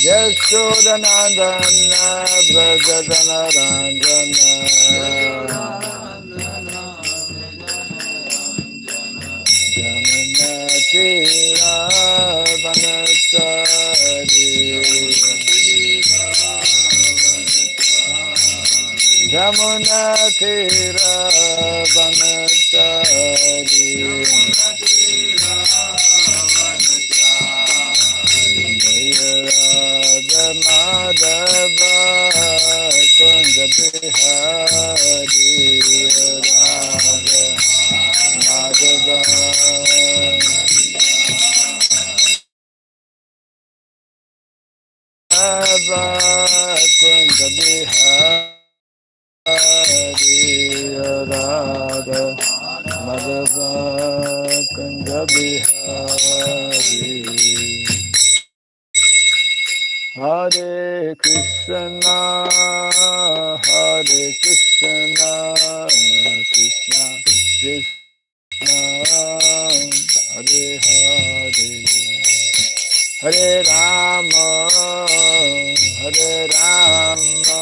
Yashodanandana Brajadana Ranjana Jamuna Tira Vanachari Jamuna Tira Vanachari Madhava Kunja Bihari Radha Madhava Kunja Bihari Radha Madhava Kunja Bihari Hare Krishna, Hare Krishna, Krishna Krishna, Hare Hare, Hare Rama, Hare Rama,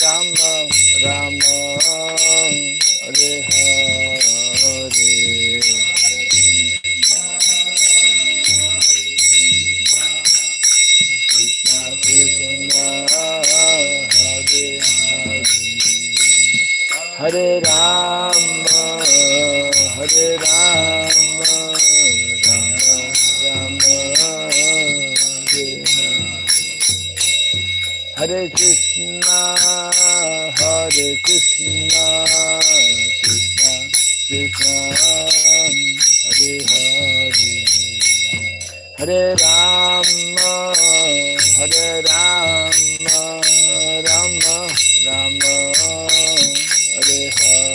Rama Rama, Hare Hare. Hare Rama, Hare Rama, Rama Rama, Hare Krishna, Hare Krishna, Krishna Krishna, Hare Hare, Hare Rama, Hare Rama, Rama Rama, Hare Hare,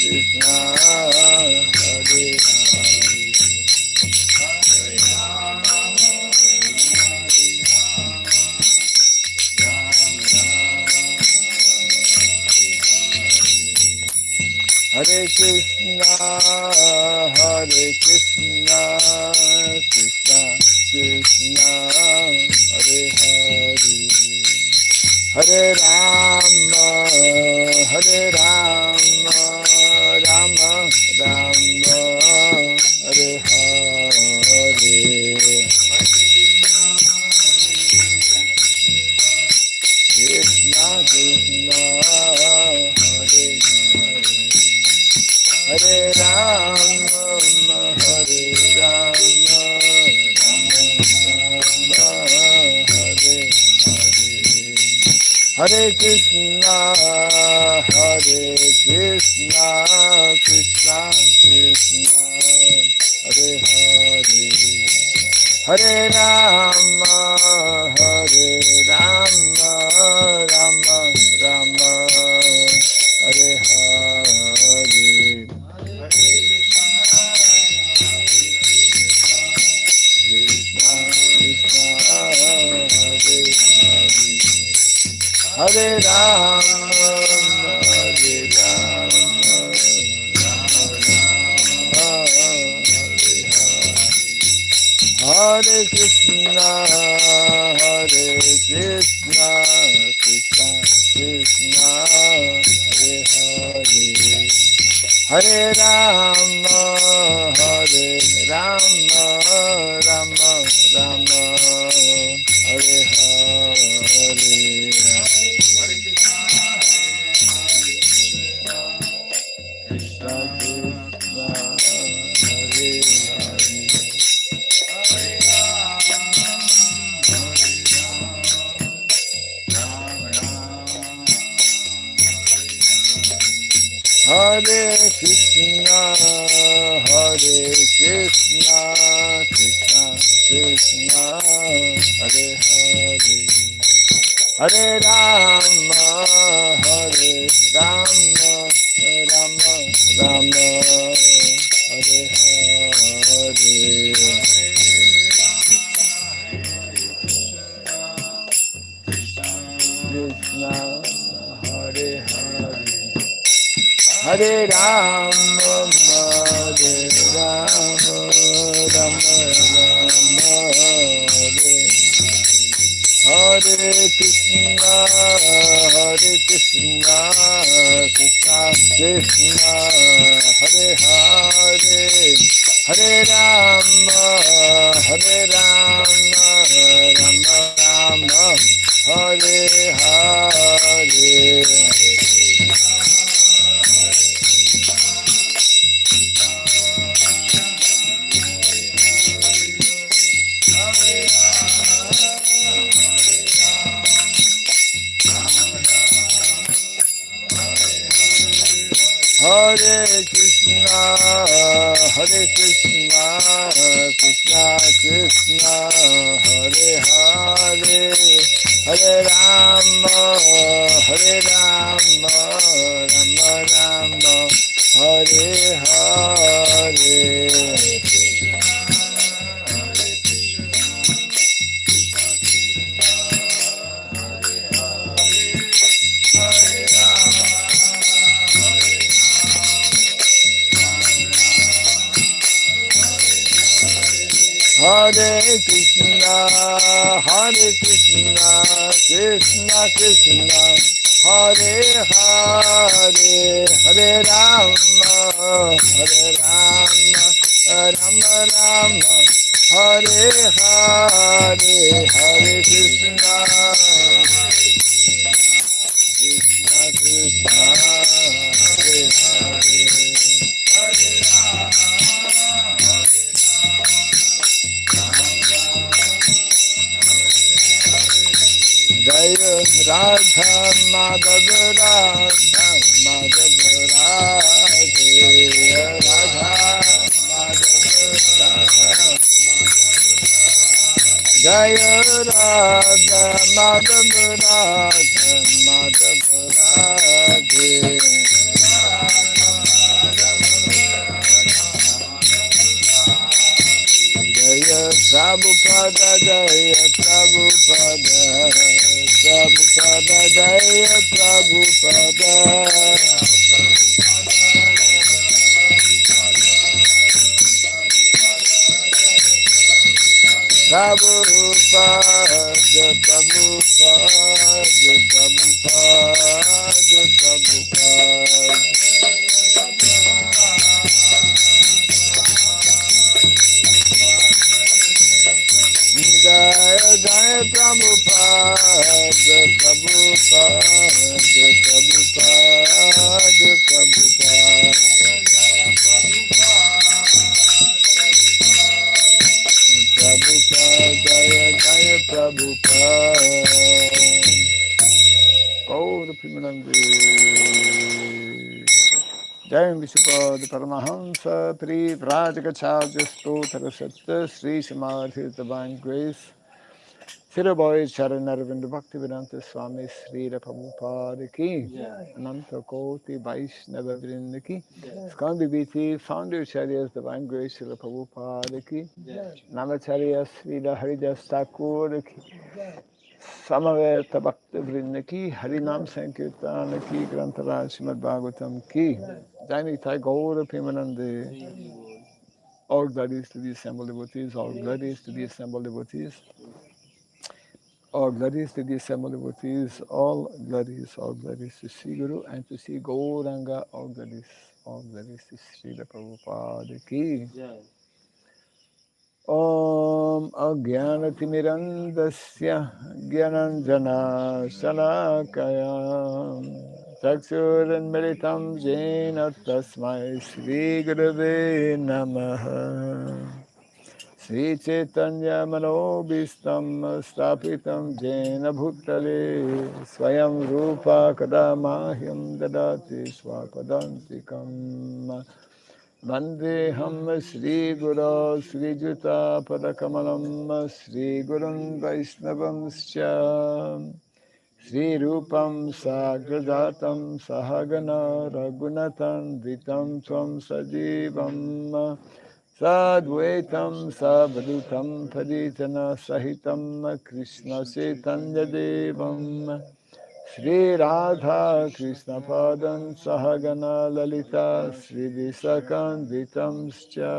Krishna Krishna, Hare Hare Krishna, Hare Krishna, Krishna Krishna, Hare Hare, Hare Rama, Hare Rama, Rama Rama, Hare Hare, Krishna Krishna, Hare Hare Rama, Hare Rama, Rama Rama, Hare Hare, Hare Krishna, Hare Krishna, Krishna Krishna, Hare Hare, Hare Rama, Hare Rama, Rama Rama, Hare Hare. Hare Rama, Hare Rama, Rama Rama, Hare Hare Krishna, Hare Krishna, Krishna Krishna, Hare Hare, Hare Rama, Hare Rama, Rama Rama, Hare Hare. Hare Krishna, Hare Krishna, Krishna Krishna, Hare Hare, Hare Rama, Hare Rama, Rama Rama, Hare Hare. Krishna, Hare Hare, Hare Hare Rama, Rama Hare Krishna, Krishna Krishna, Hare Hare, Hare Rama, Rama Rama, Hare Hare. Hare Krishna, Krishna Krishna, Hare Hare, Hare Rama, Rama Rama, Hare Hare. Hare Krishna, Krishna Krishna, Hare Hare, Hare Rama, Rama Rama, Hare Hare, Hare Krishna, Krishna Krishna, Hare Hare. Jaya Radha Madhav Radha Madhav Radhe Radha Madhav Radha Jaya Radha Madhav Radha Madhav Radhe Jaya Prabhupada Jaya Prabhupada Prabhupada Jaya Prabhupada Prabhupada Prabhupada Jaya Jaya Prabhupada Prabhupada Jaya Jaya Prabhupada. Gaur Premanande. Jai Vishupad Paramahamsa Pri Vrajagacharya Stotra Satya Sri Samadhi Divine Grace Siraboy Charan Arvind Bhaktivedanta Swami Sri Prabhupada Ki Ananta Koti Vaishnava Vrinda Ki Skandi Viti Founder Acharyas Divine Grace Sri Prabhupada Ki Namacharya Sri Haridas Thakur Ki Samaveta Bhakta Vrinda Ki Harinam Sankirtana Ki Grantaraj Srimad Bhagavatam Ki Jai Thai Gaura Premanande. All glories to the assembled devotees, all glories to the assembled devotees. All glories to the assembled devotees, all glories to Sri Guru and to Sri Gauranga, all glories to Srila Prabhupada Ki. Om Agyanatimirandasya Gyananjana Salakaya Chaksuranmilitam Jena Tasmai Sri Gurave Namaha Sri Chaitanya Manobhistam Stapitam Jena Bhutale Swayam Rupa Kadamahyam Dadati Swapadantikam Vandeham Sri Guru Sri Juta Padakamalam Sri Gurun Vaisnavam Scha Sri Rupam Sagradatam Sahagana Raghunatan Vitam Tvam Sajivam Sadvaitam Savadhutam Paditana Sahitam Krishna Chaitanya Devam Sri Radha Krishna Padam Sahagana Lalita Sri Visakan Vitamscha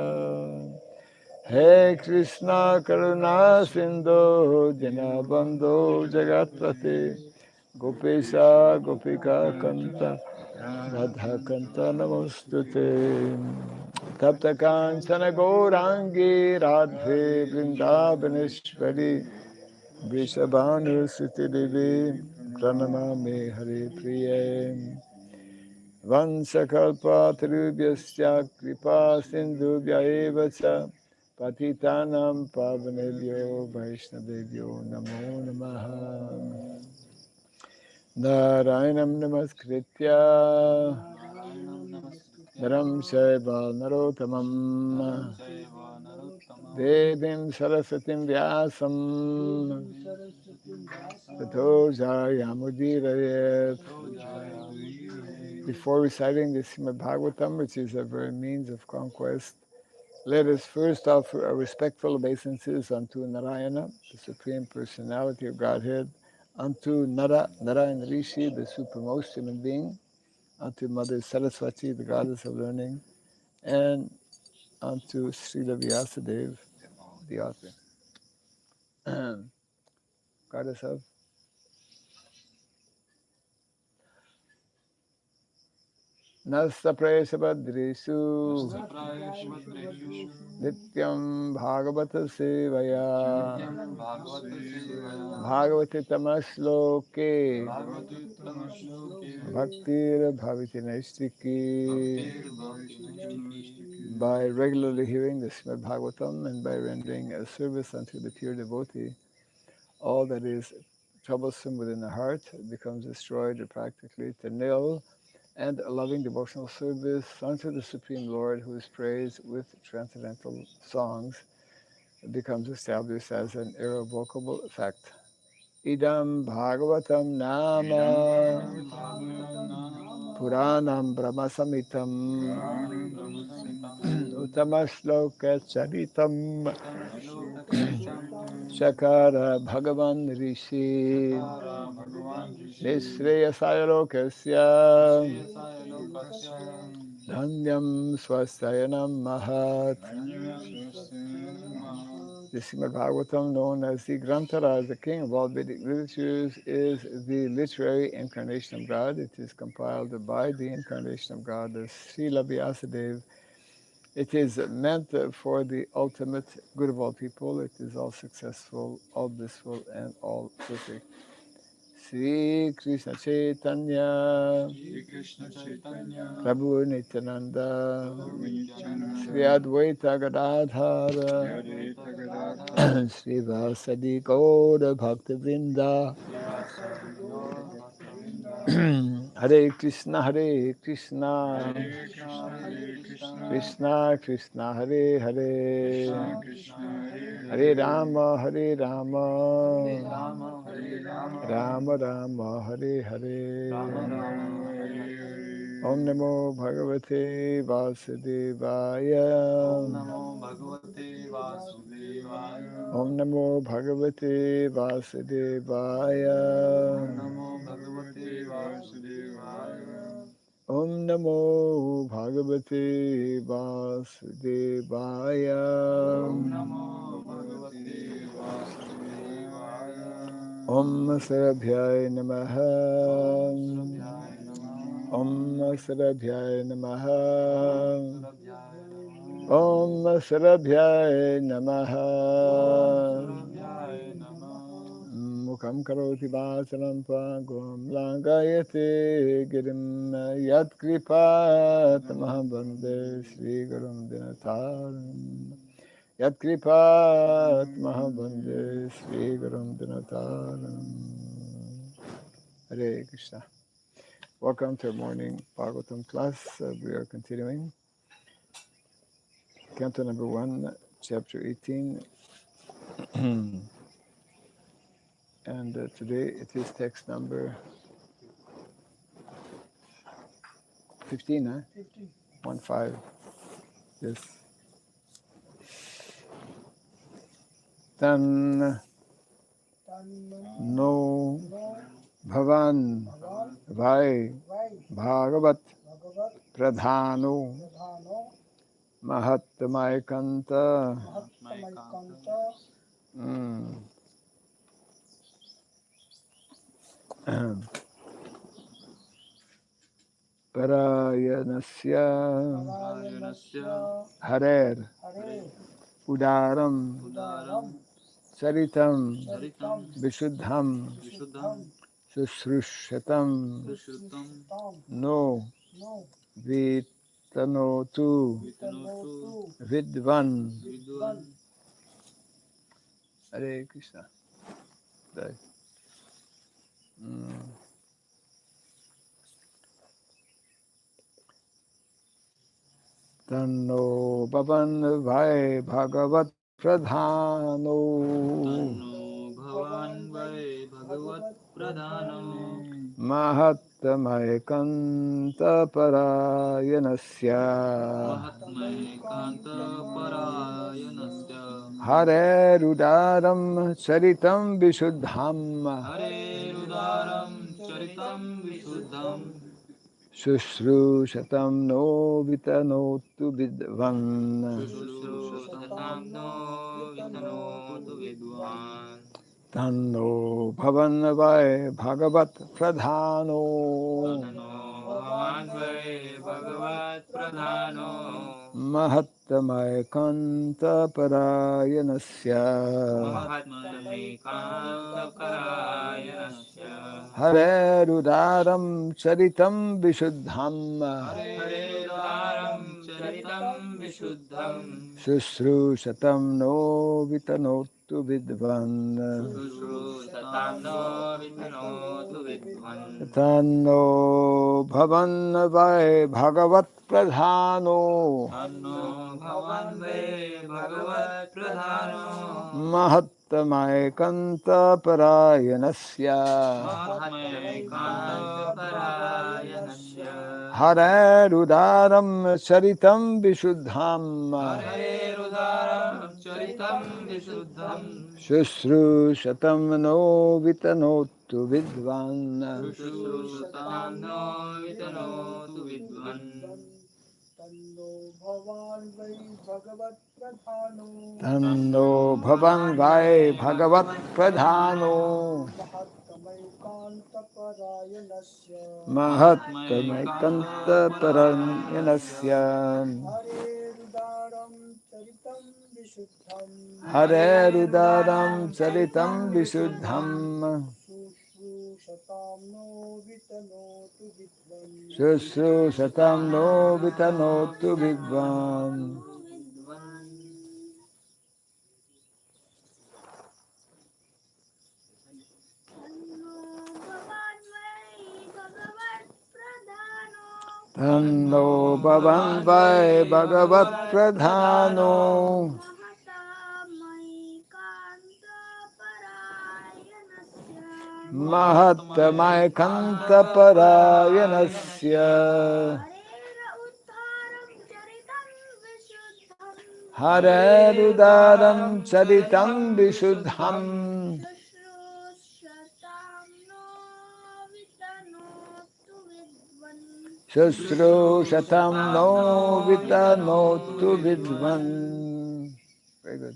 He Krishna Karuna Sindhu Dinabandhu Jagatpate Gopesha Gopika Kanta Radha Kanta Namostute Tapta Kanchana Gaurangi Radhe Vrindavaneshwari Vrishabhanu Siti Devi Pranamami Hare Priye Vansakalpa Tarubhyasya Kripa Sindhubhya Eva Cha Patitanam Pavanebhyo Vaishnavebhyo Namo Namaha Narayanam Namaskritya Naram Shaiva Narotamam Devim Sarasatim Vyasam Tato Jayamudirayet. Before reciting the Srimad Bhagavatam, which is a very means of conquest, let us first offer our respectful obeisances unto Narayana, the Supreme Personality of Godhead, unto Nara, Narayana Rishi, the supremmost human being, unto Mother Saraswati, the goddess of learning, and unto Srila Vyasadeva, the author, goddess of Nasta Preshabhadreshu Nityam Bhagavata Sevaya Bhagavati Tamasloke Bhaktir Bhaviti Naistiki. By regularly hearing the Srimad Bhagavatam and by rendering a service unto the pure devotee, all that is troublesome within the heart becomes destroyed or practically to nil, and a loving devotional service unto the Supreme Lord, who is praised with transcendental songs, becomes established as an irrevocable fact. Idam Bhagavatam Nama Puranam Brahmasamitam Utamashloka Charitam Shakara Bhagavan Rishi Nishreyasaya Lokasya Dhanyam Swastayanam Mahat. The Srimad Bhagavatam, known as the Grantara, the king of all Vedic literatures, is the literary incarnation of God. It is compiled by the incarnation of God, the Srila Vyasadeva. It is meant for the ultimate good of all people. It is all successful, all blissful, and all perfect. Sri Krishna Chaitanya Prabhu Nityananda Sri Advaita Gadadhara Sri Vasadi Gaura Bhakta Vrinda Hare Krishna Krishna Krishna Hare Hare Hare Rama Rama Rama Hare Hare Om Namo Bhagavate Vasudevaya Om Namo Bhagavate Vasudevaya Om Namo Bhagavate Vasudevaya Om Sarabhyaya Namaha Om Sarabhyaya Namaha Om Sarabhyaya Namaha Mukham Karoti Vasaram Pagum Langayate Girim Yat Kripa Tamaham Bande Sri Gurum Dinataram Yat Kripa Tamaham Bande Sri Gurum Dinataram. Hare Krishna. Welcome to our morning Bhagavatam class. We are continuing. Canto number 1, chapter 18. And today it is text number 15, huh? 15. 1-5. Yes. Tan no Bhavan Vai Bhagavat Pradhano Mahatmaikanta Parayanasya Harer Udaram Saritam Vishuddham Sushrushatam No Vitanotu Vidvan. Hare Krishna. Tanno Bhavan Vai Bhagavat Pradhano Mahatmaikanta Parayanasya Hare Rudaram Charitam Vishuddham Shushrushatam no vitanotu vidvan Tanno Bhavan Vai Bhagavat Pradhano Mahatmaikanta Parayanasya Hare Rudaram Charitam Vishuddham Shushrushatam no vitanotu vidvan Tanno Bhavan Vai Bhagavat Pradhano Mahatmaikanta Parayanasya Hare Rudaram Charitam Vishuddham Shushrushatam no vitanotu vidvan Tanno Bhavan Vai Bhagavat Pradhano Mahatmaikanta Parayanasya Hare Rudaram Charitam Vishuddham Shushrushatam no vitanotu vidvan Tanno Bhavan Vai Bhagavat Pradhano Mahatmaikanta Parayanasya Hare Rudaram Charitam Vishuddham Shushrushatam no vitanotu vidvan. Very good.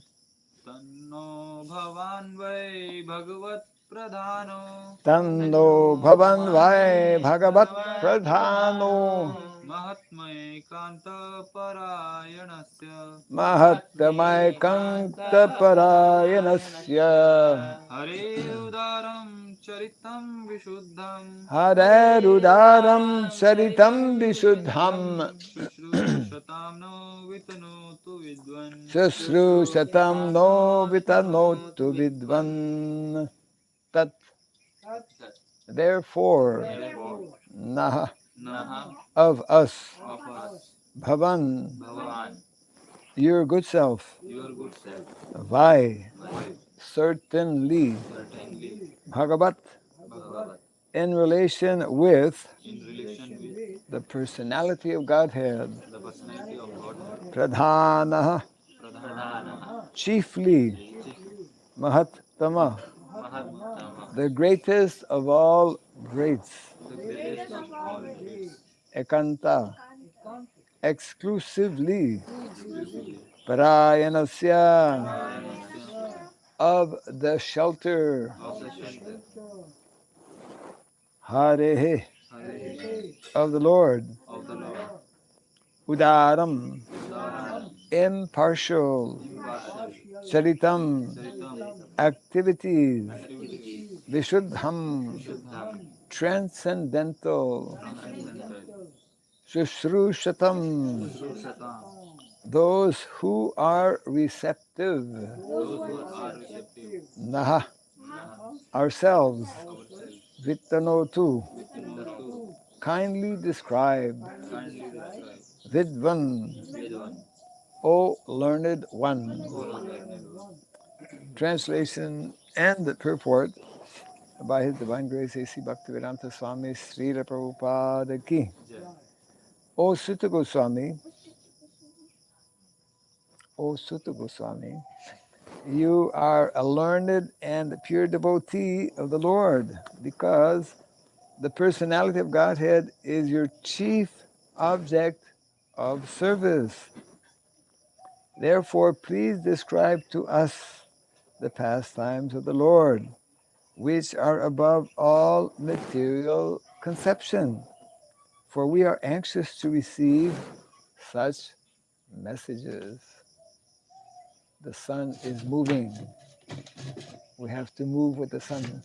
Tanno Bhavan Vai Bhagavat Pradhano Tanno Bhavan Vai Bhagavat Pradhano Mahatmaikanta Parayanasya Mahatmaikanta Parayanasya Hare Udaram Charitam Vishuddham Hare Rudaram Charitam Vishuddham Shushrushatam no Vitanotu Vidvan Shushrushatam no vitanotu vidvan Tat Therefore Naha of us Bhavan your good self Vai certainly Bhagavat in relation with the personality of Godhead Pradhana chiefly Mahattama the greatest of all greats, the greatest of all greats, ekanta, exclusively, exclusively, parayanasya, Parayanasya, of the shelter, of the shelter, harehe, Hare, of the Lord, of the Lord, udaram, Udaram, impartial, impartial, charitam, Sridham, activities, activities, vishuddham, Vishuddham, transcendental, transcendental, Shushrushatam, Shrusatam, those who are receptive, those who are receptive, Naha, Naha, ourselves, ourselves, Vittanotu, Vitanotu, kindly describe, kindly describe, Vidvan, Vedvan, O learned one. O learned one. Translation and purport by His Divine Grace A.C. Bhaktivedanta Swami Srila Prabhupada Ki. Jai. O Sutta Goswami, O Sutta Goswami, you are a learned and pure devotee of the Lord because the personality of Godhead is your chief object of service. Therefore, please describe to us the pastimes of the Lord, which are above all material conception, for we are anxious to receive such messages. The sun is moving. We have to move with the sun.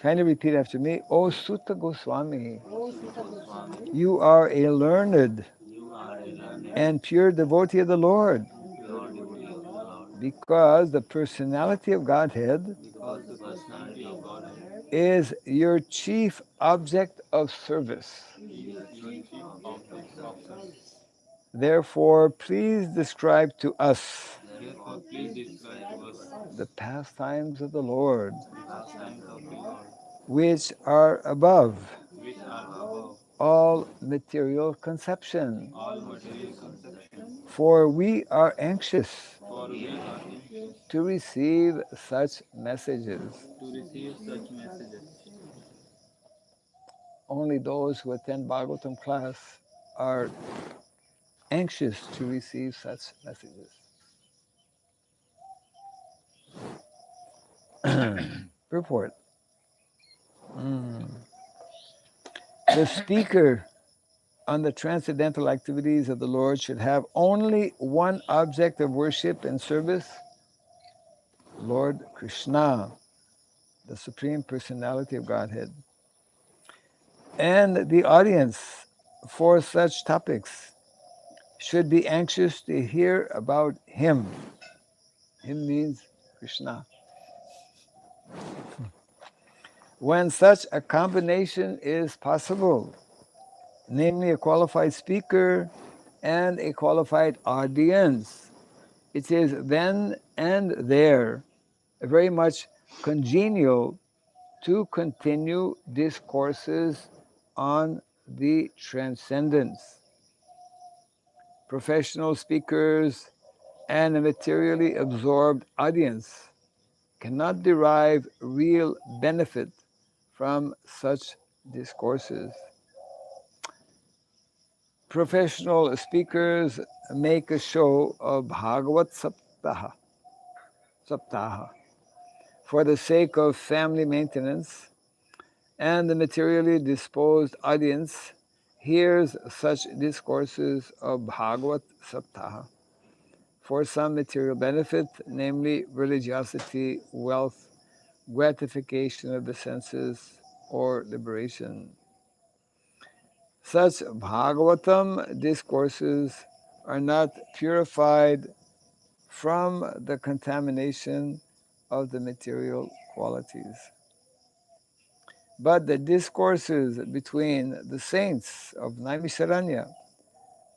Kindly repeat after me. O Sutta Goswami, Goswami, you are a learned you are a learned and pure devotee of the Lord, and pure devotee of the Lord, because the personality of Godhead because the personality of Godhead is your chief object of service. is your chief object of service. Therefore, please describe to us Therefore, please describe to us the pastimes of the Lord, the pastimes of the Lord, which are above which are above all material conception. all material conception. For we are anxious For we are anxious to receive such messages. to receive such messages. Only those who attend Bhagavatam class are anxious to receive such messages. Report. The speaker on the transcendental activities of the Lord should have only one object of worship and service, Lord Krishna, the Supreme Personality of Godhead. And the audience for such topics should be anxious to hear about Him. Him means Krishna. When such a combination is possible, namely a qualified speaker and a qualified audience, it is then and there very much congenial to continue discourses on the transcendence. Professional speakers and a materially absorbed audience cannot derive real benefit from such discourses. Professional speakers make a show of Bhagavat Saptaha for the sake of family maintenance, and the materially disposed audience hears such discourses of Bhagavat Saptaha for some material benefit, namely religiosity, wealth, gratification of the senses, or liberation. Such Bhagavatam discourses are not purified from the contamination of the material qualities. But the discourses between the saints of Naimisharanya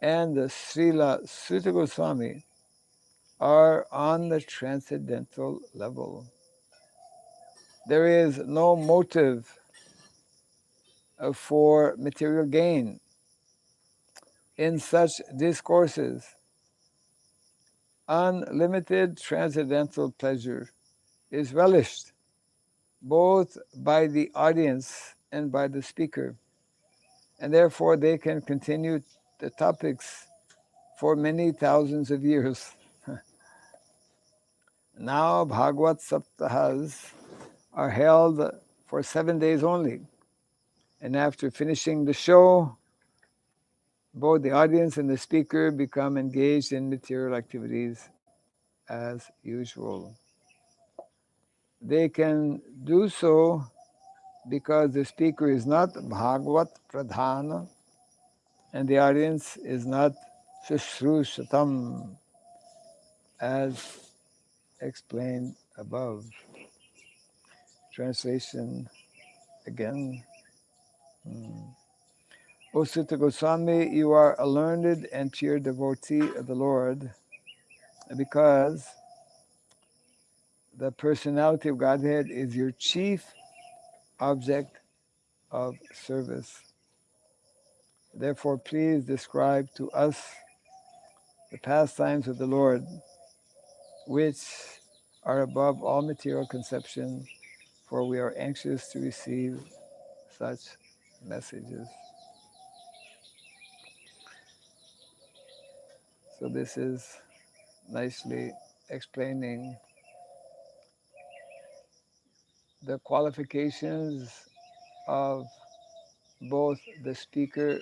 and the Srila Sutta Goswami are on the transcendental level. There is no motive for material gain in such discourses. Unlimited transcendental pleasure is relished both by the audience and by the speaker, and therefore they can continue the topics for many thousands of years. Now Bhagavad Saptahas are held for 7 days only, and after finishing the show, both the audience and the speaker become engaged in material activities as usual. They can do so because the speaker is not Bhagavat Pradhana and the audience is not Shushrushatam, as explained above. Translation again. O Sutta Goswami, you are a learned and pure devotee of the Lord because the personality of Godhead is your chief object of service. Therefore, please describe to us the pastimes of the Lord, which are above all material conception, for we are anxious to receive such messages. So this is nicely explaining the qualifications of both the speaker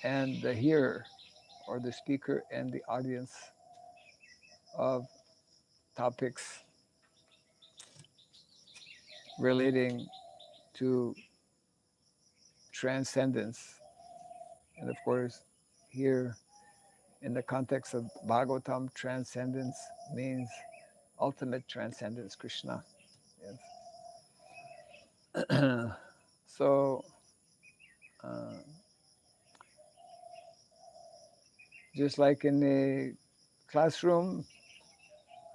and the hearer, or the speaker and the audience, of topics relating to transcendence. And of course, here in the context of Bhagavatam, transcendence means ultimate transcendence, Krishna. Yes. So, just like in the classroom,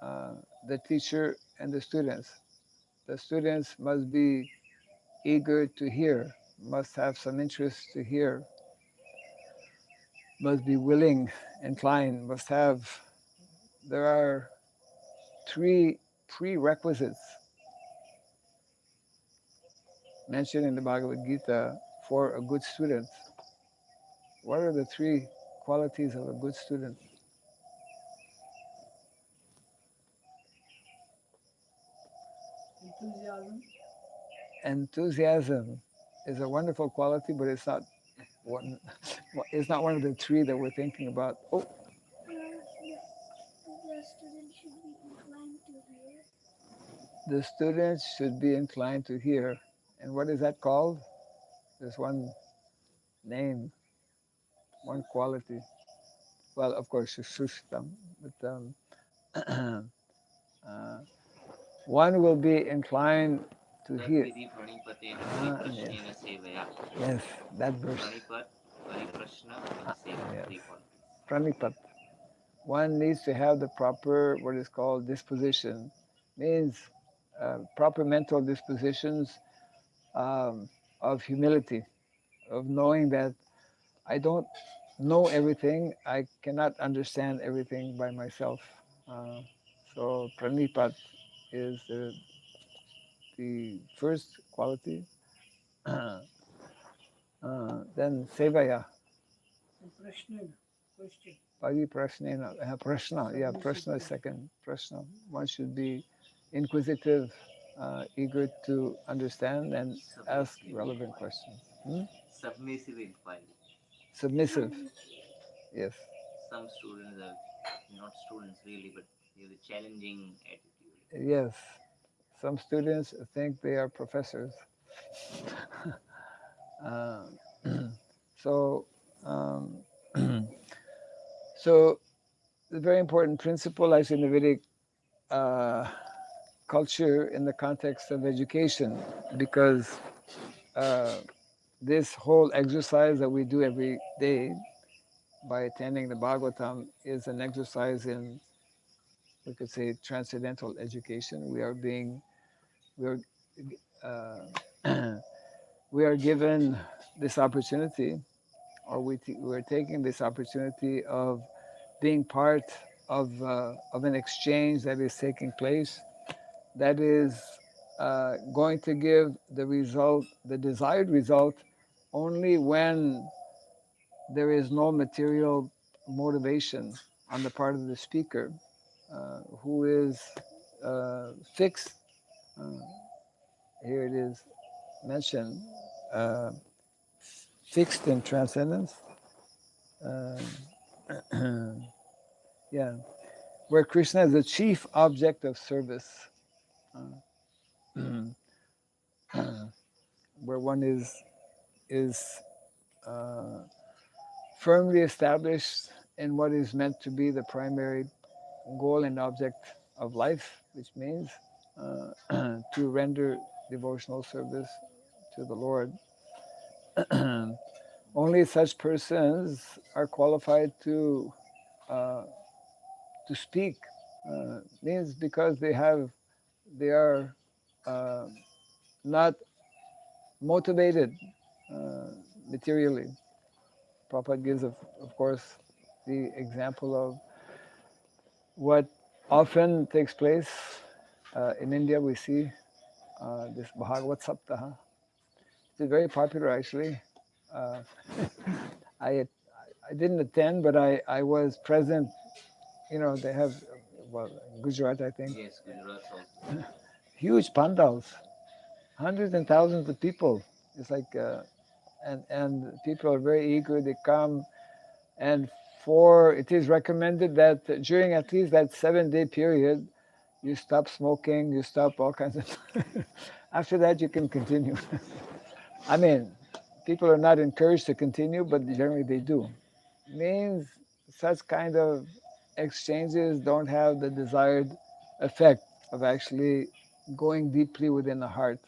the teacher and the students must be eager to hear, must have some interest to hear, must be willing, inclined, there are 3 prerequisites mentioned in the Bhagavad Gita for a good student. What are the 3 qualities of a good student? Enthusiasm is a wonderful quality, but it's not one. It's not one of the 3 that we're thinking about. Oh, the students should be inclined to hear. And what is that called? There's one name, one quality. Well, of course, Shushtam, but one will be inclined to hear. Yes, that verse. Yes. Pranipat. One needs to have the proper, what is called disposition, means proper mental dispositions of humility, of knowing that I don't know everything, I cannot understand everything by myself. So pranipat is the first quality. Then sevaya. Pariprasnena. Prashna. Yeah, prashna is second. Prashna. One should be inquisitive, eager to understand and ask relevant questions. Submissive inquiry. Submissive. Yes. Some students are not students really, but they have a challenging attitude. Yes. Some students think they are professors. So, so the very important principle, as in the Vedic culture, in the context of education, because this whole exercise that we do every day by attending the Bhagavatam is an exercise in, we could say, transcendental education. We are we are given this opportunity, or we're taking this opportunity of being part of an exchange that is taking place that is going to give the result, the desired result, only when there is no material motivation on the part of the speaker, who is fixed. Uh, Here it is mentioned, uh, fixed in transcendence. Uh, yeah, where Krishna is the chief object of service, uh, where one is uh, firmly established in what is meant to be the primary goal and object of life, which means to render devotional service to the Lord. Only such persons are qualified uh, to speak. Means because they are uh, not motivated uh, materially. Prabhupada gives, of course, the example of what often takes place in India. We see this Bhagavad Saptaha. It's very popular, actually. Uh, I I didn't attend, but I was present. You know, they have, well, Gujarat, I think, Yes, Gujarat also. huge pandals, hundreds and thousands of people. It's like, and people are very eager. They come, and it is recommended that during at least that 7 day period, you stop smoking, you stop all kinds of. After that, you can continue. I mean, people are not encouraged to continue, but generally they do. Means such kind of exchanges don't have the desired effect of actually going deeply within the heart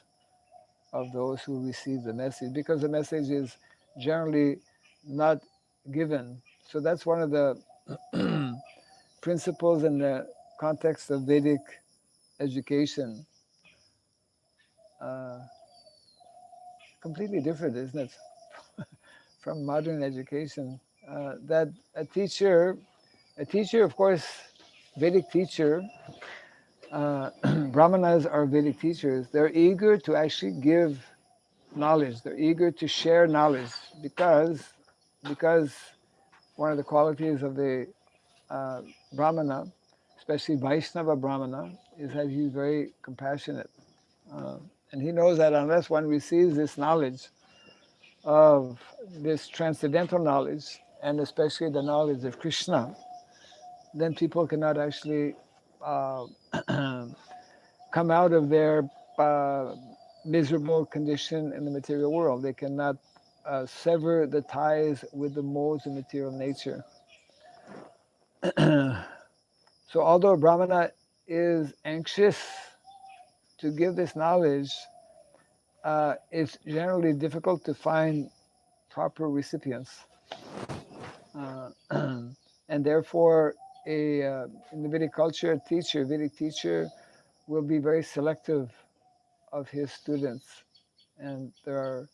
of those who receive the message, because the message is generally not given. So that's one of the principles in the context of Vedic education. Uh, Completely different, isn't it, from modern education? That a teacher, of course, Vedic teacher, Brahmanas are Vedic teachers. They're eager to actually give knowledge. They're eager to share knowledge because one of the qualities of the uh, Brahmana, especially Vaishnava Brahmana, is that he's very compassionate. Uh, and he knows that unless one receives this knowledge of this transcendental knowledge, and especially the knowledge of Krishna, then people cannot actually uh, come out of their uh, miserable condition in the material world. They cannot sever the ties with the modes of material nature. So, although Brahmana is anxious to give this knowledge, it's generally difficult to find proper recipients. Uh, and therefore, in the Vedic culture, Vedic teacher will be very selective of his students. And there are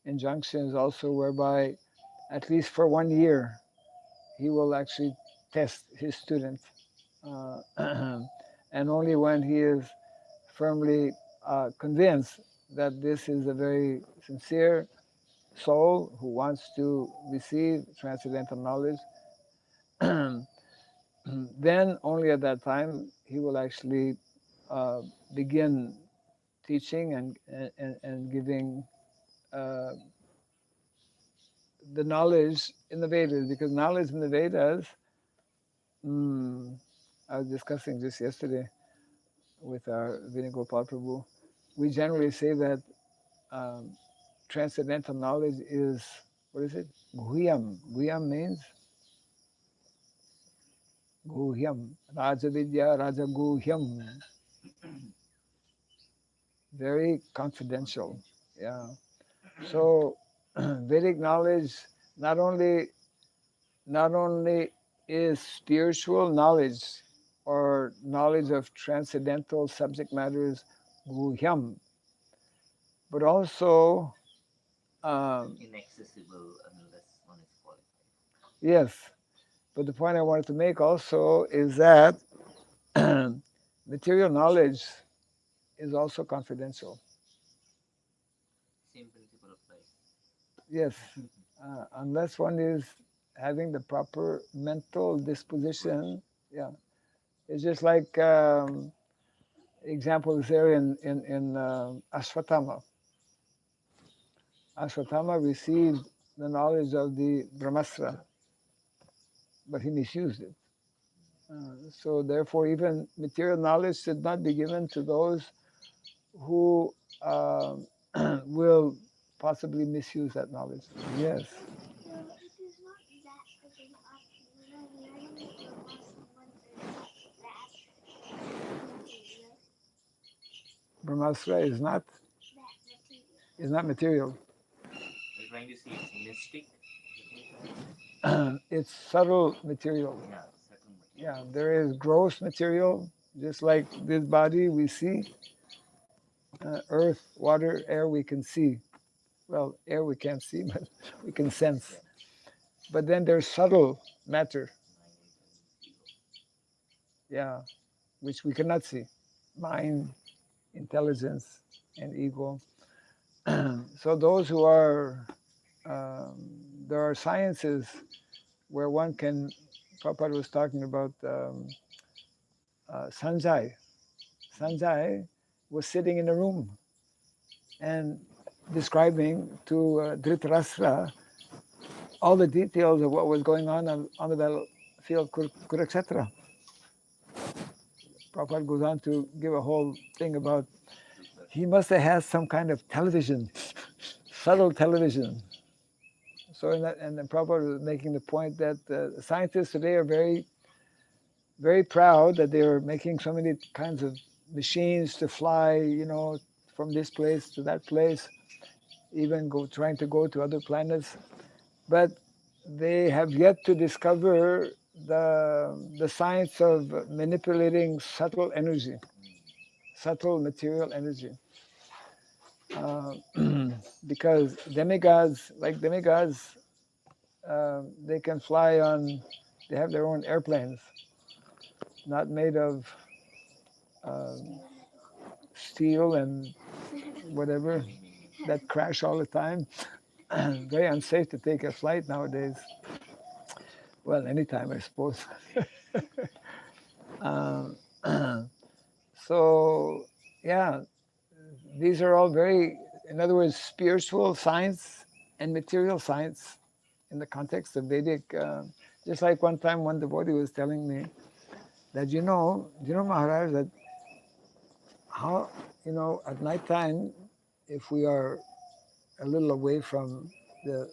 injunctions also whereby, at least for 1 year, he will actually test his students. Uh, and only when he is firmly convinced that this is a very sincere soul who wants to receive transcendental knowledge, then only at that time he will actually uh, begin teaching and giving uh, the knowledge in the Vedas, because knowledge in the Vedas, mm, I was discussing just yesterday with our Vinigopal Prabhu, we generally say that um, transcendental knowledge is, what is it? Guhyam. Guhyam means Guhyam. Rajavidya, Rajaguhyam. Very confidential. Yeah. So Vedic knowledge not only not only is spiritual knowledge or knowledge of transcendental subject matters guhyam, but also Inaccessible unless one is qualified. yes. But the point I wanted to make also is that material knowledge is also confidential. Same principle applies. Yes, unless one is having the proper mental disposition. Yeah, it's just like example is there in Ashwatthama. Ashwatthama received the knowledge of the Brahmastra, but he misused it. So therefore, even material knowledge should not be given to those who will possibly misuse that knowledge. Yes. So it is not that because learning Brahmastra is not material. Are you trying to say it's mystic? It's subtle material. Yeah, subtle material. Yeah, there is gross material, just like this body we see, earth, water, air we can see. Well, air we can't see, but we can sense. Yeah. But then there's subtle matter, Mind, ego. yeah, which we cannot see. Mind, intelligence, and ego. So those who are, there are sciences where one can, Prabhupada was talking about Sanjay. Sanjay was sitting in a room and describing to Dhritarashtra all the details of what was going on the battlefield Kurukshetra. Prabhupada goes on to give a whole thing about he must have had some kind of television, subtle television. So in that, and then Prabhupada was making the point that scientists today are very, very proud that they are making so many kinds of machines to fly, from this place to that place, even trying to go to other planets. But they have yet to discover the science of manipulating subtle energy, subtle material energy. Because demigods, they can fly on, they have their own airplanes, not made of steel and whatever, that crash all the time. Very unsafe to take a flight nowadays. Well, anytime, I suppose. So, yeah, these are all very, in other words, spiritual science and material science in the context of Vedic. Just like one time one devotee was telling me that, Maharaj, that how, at night time, if we are a little away from the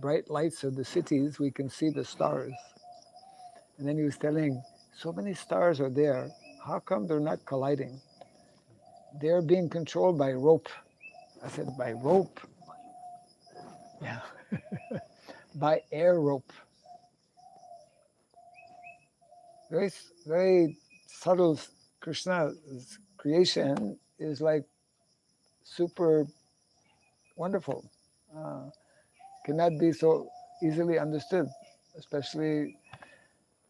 bright lights of the cities, we can see the stars. And then he was telling, so many stars are there. How come they're not colliding? They're being controlled by rope. I said, by rope? Yeah. By air rope. Very, very subtle. Krishna's creation is like super wonderful. Cannot be so easily understood, especially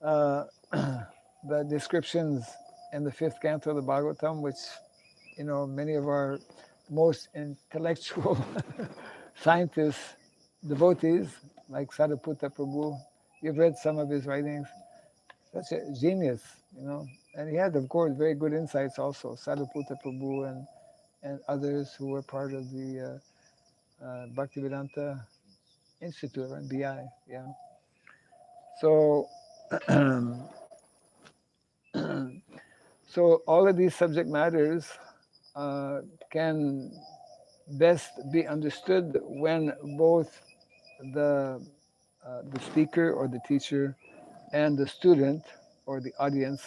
the descriptions in the fifth canto of the Bhagavatam, which many of our most intellectual scientists, devotees, like Sariputta Prabhu, you've read some of his writings, such a genius, And he had, of course, very good insights also, Sariputta Prabhu and others who were part of the Bhaktivedanta Institute, and BI, yeah. So, so all of these subject matters can best be understood when both the speaker or the teacher and the student or the audience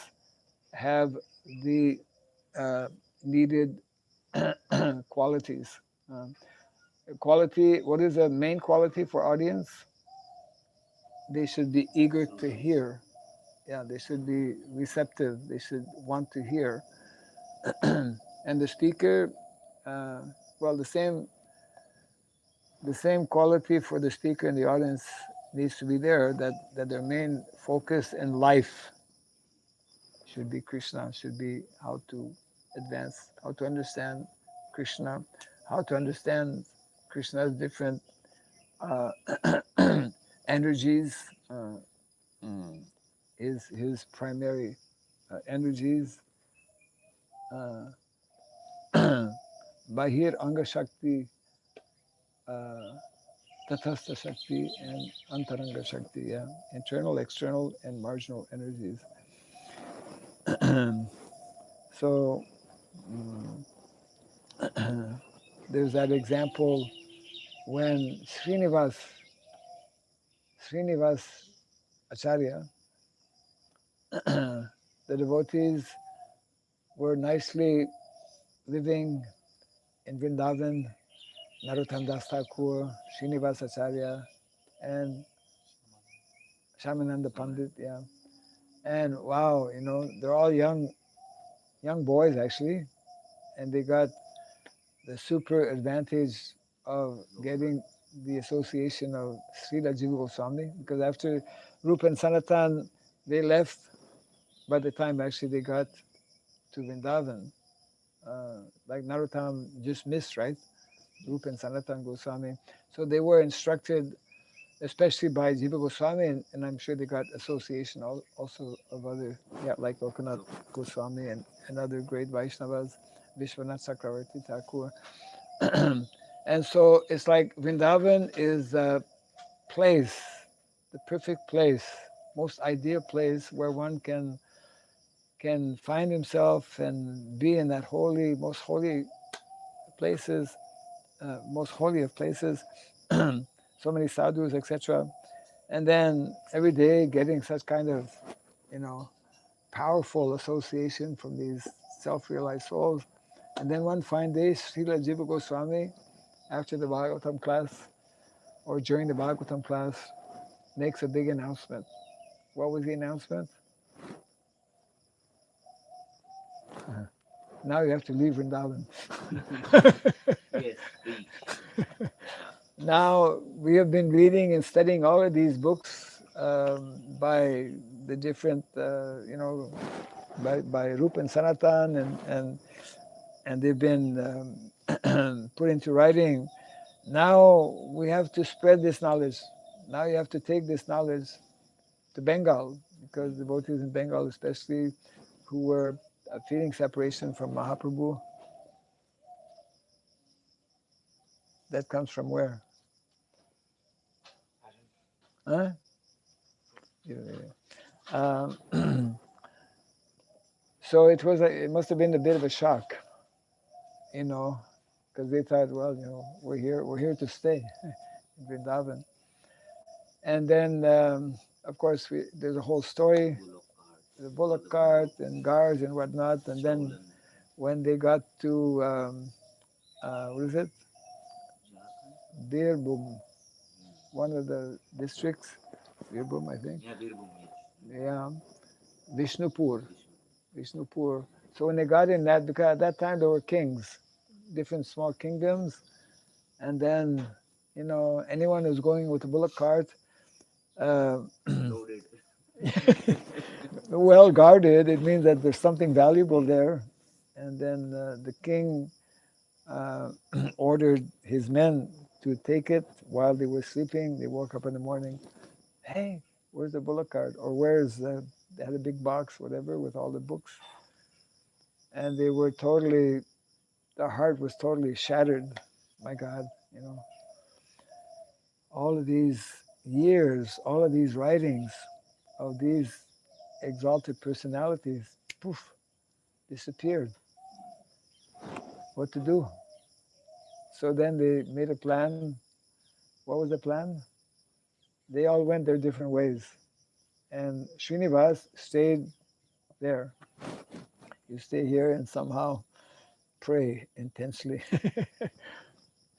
have the needed qualities. What is the main quality for audience? They should be eager to hear. Yeah, they should be receptive. They should want to hear. And the speaker, well, the same quality for the speaker and the audience needs to be there, that their main focus in life should be Krishna, should be how to advance, how to understand Krishna, how to understand Krishna's different uh, energies, mm, his primary energies, uh, Bahir Anga Shakti, uh, Tathastha Shakti, and Antaranga Shakti, yeah, internal, external, and marginal energies. So mm, there's that example when Srinivas Acharya, the devotees were nicely living in Vrindavan, Narottam Das Thakur, Srinivas Acharya, and Shamananda Pandit, yeah. And wow, they're all young boys actually, and they got the super advantage of getting the association of Srila Jiva Goswami, because after Rupa and Sanatan, they left by the time actually they got to Vrindavan. Like Narottam just missed, right? Rupa and Sanatan Goswami. So they were instructed, especially by Jiva Goswami, and I'm sure they got association also of other, yeah, like Lokanath Goswami and other great Vaishnavas, Vishwanath Chakravarti Thakur. And so it's like Vrindavan is the place, the perfect place, most ideal place where one can find himself and be in that most holy places, most holy of places, so many sadhus, etc. And then every day getting such kind of, powerful association from these self-realized souls. And then one fine day, Srila Jiva Goswami, after the Bhagavatam class or during the Bhagavatam class, makes a big announcement. What was the announcement? Now you have to leave Vrindavan. Yes, preach. Now we have been reading and studying all of these books by the different, by Rupa and Sanatan, and they've been put into writing. Now we have to spread this knowledge. Now you have to take this knowledge to Bengal, because devotees in Bengal, especially, who were feeling separation from Mahaprabhu, that comes from where? Huh? Yeah, yeah. So it must have been a bit of a shock, because they thought, well, we're here to stay in Vrindavan. And then, of course, there's a whole story, the bullock cart and guards and whatnot. And then when they got to, what is it? Birbhum, one of the districts, Birbhum, I think. Yeah, Birbhum, yes. Yeah, Vishnupur. Vishnupur. So when they got in that, because at that time there were kings, different small kingdoms, and then, anyone who's going with a bullock cart, Loaded. well guarded, it means that there's something valuable there. And then the king ordered his men to take it while they were sleeping. They woke up in the morning. Hey, where's the bullock cart? Or they had a big box, whatever, with all the books. And they were their heart was totally shattered. My God, all of these years, all of these writings of these exalted personalities, poof, disappeared. What to do? So then they made a plan. What was the plan? They all went their different ways. And Srinivas stayed there. You stay here and somehow pray intensely.